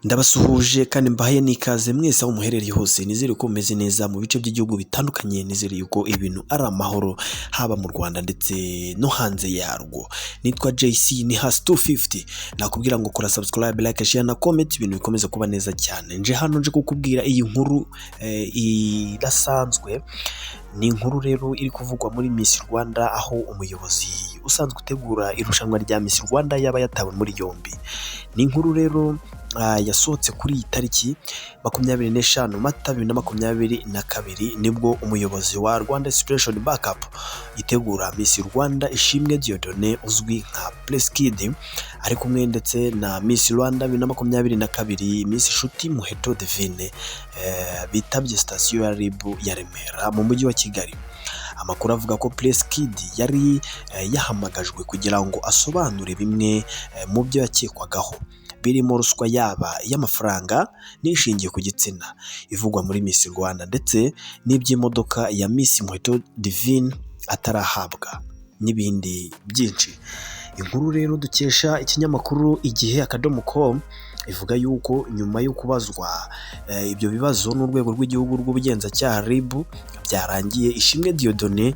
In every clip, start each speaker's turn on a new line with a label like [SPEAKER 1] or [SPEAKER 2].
[SPEAKER 1] Ndabasuhuje kandi mbahaye n'ikaze mwese aho muherereye hose, nizere ko mumeze neza mu bice by'igihugu bitandukanye, nizere yuko ibintu ari amahoro haba mu Rwanda ndetse no hanze yarwo. Nitwa JC ni hasi 250, nakubwira ngo kora subscribe, like, share na comment, ibintu bikomeza kuba neza cyane. Nje hano nje kukubwira iyi nkuru irasanzwe. Ni inkuru rero iri kuvugwa muri Miss Rwanda, aho umuyobozi usanzwe utegura irushanwa rya Miss Rwanda yaba yatawe muri yombi. Ni inkuru rero yasohotse kuri iyi tariki 25 Mata 2022, nibwo umuyobozi wa Rwanda Inspiration Backup itegura Miss Rwanda Ishimwe Dieudonné uzwi nka Prince Kid ari kumwe ndetse na Miss Rwanda 2022 Miss Nshuti Muheto Divine bitabye station ya RIB ya Remera mu mujyi wa Kigali. Amakuru avuga ko Prince Kid yari yahamagajwe kugira ngo asobanure bimwe mu byo yakekwagaho, birimo ruswa yaba y'amafaranga n'ishingiye ku gitsina ivugwa muri Miss Rwanda, ndetse n'iby'imodoka ya Miss Muheto Divine atarahabwa n'ibindi byinshi. Inkuru rero dukesha ikinyamakuru igihe.com ivuga yuko nyuma yo kubazwa ibyo bibazo n'urwego rw'igihugu rw'ubugenzacyaha RIB, byarangiye Ishimwe Dieudonné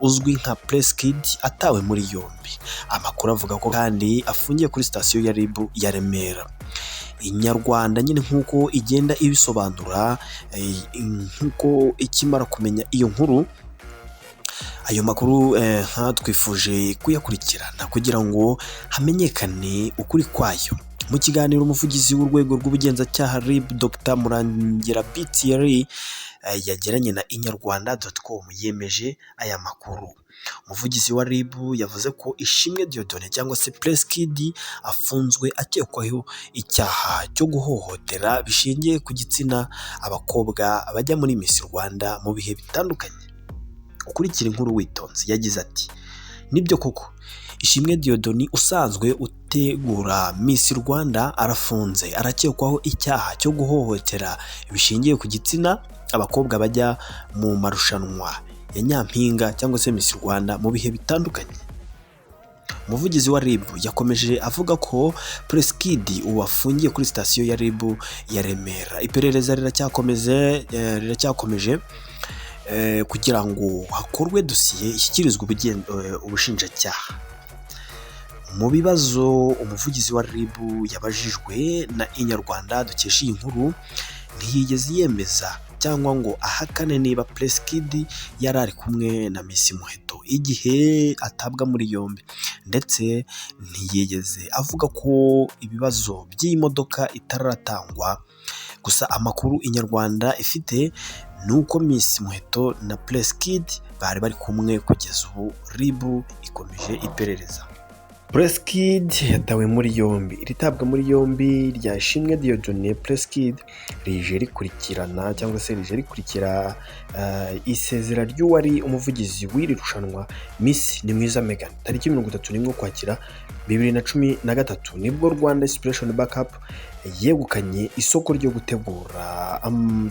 [SPEAKER 1] uzwi nka Prince Kid atawe muri yombi. Amakuru avuga ko kandi afungiye kuri station ya RIB ya Remera. Inyarwanda nyine nk'uko igenda ibisobanura, nk'uko ikimara kumenya iyo nkuru, ayo makuru twifuje kuyakurikirana kugira ngo hamenyekane ukuri kwayo. Mu kiganiro umuvugizi w'urwego rw'ubugenzacyaha RIB Dr Murangira Thierry yagiranye na inyarwanda.com yemeje aya makuru. Umuvugizi wa RIB yavuze ko Ishimwe Dieudonné cyangwa se Prince Kid afunzwe akekwaho icyaha cyo guhohotera bishingiye ku gitsina abakobwa bajya muri Miss Rwanda mu bihe bitandukanye. Ukurikira inkuru witonze. Yagize ati: nibyo koko Ishimwe Dieudonné usanzwe utegura Miss Rwanda arafunze, arakekwaho icyaha cyo guhohotera bishingiye ku gitsina abakobwa bajya mu marushanwa ya Nyampinga cyangwa se Miss Rwanda mu bihe bitandukanye. Umuvugizi wa RIB yakomeje avuga ko Prince Kid ubu afungiye kuri station ya RIB ya Remera. Iperereza riracyakomeje kugira ngo hakorwe dosiye ishyikirizwe ubushinjacyaha. Mu bibazo umuvugizi wa RIB yabajijwe na inyarwanda dukesha iyi nkuru, ntiyigeze yemeza cyangwa ngo ahakane niba Prince Kid yari ari kumwe na Miss Muheto igihe atabwa muri yombi, ndetse ntiyigeze avuga ko ibibazo by'imodoka itaratangwa. Gusa amakuru inyarwanda ifite nuko Miss Muheto na Prince Kid bari kumwe kugeza ubu. RIB ikomeje iperereza. Prince Kid yatawe muri yombi. Iritabwa muri yombi rya Ishimwe Dieudonné Prince Kid rije rikurikirana cyangwa se rije rikurikira isezera ry'uwari umuvugizi w'iri rushanwa Miss Nimwiza Megan tariki 31 Ukwakira 2013, nibwo Rwanda Inspiration Backup yegukanye isoko ryo gutegura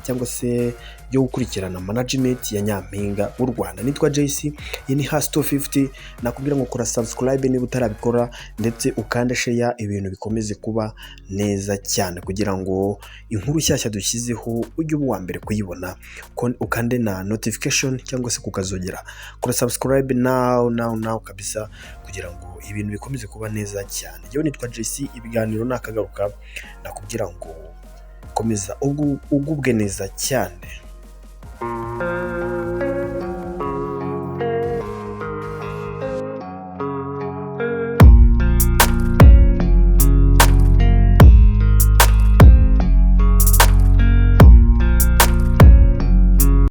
[SPEAKER 1] cyangwa se ryo gukurikirana management ya Nyampinga w'u Rwanda. Nitwa JC, iyi ni hasi 250, nakubwira ngo kora subscribe niba utarabikora, ndetse ukande share, ibintu bikomeze kuba neza cyane kugira ngo inkuru nshyashya dushyizeho ujye uba mbere kuyibona, ukande na notification cyangwa se kukazogera. Kora subscribe now kabisa kugira ngo ibintu bikomeze kuba neza cyane. Yewe nitwa JC, ibiganiro nakagaruka, nakubwira ngo komeza ugubwe neza cyane.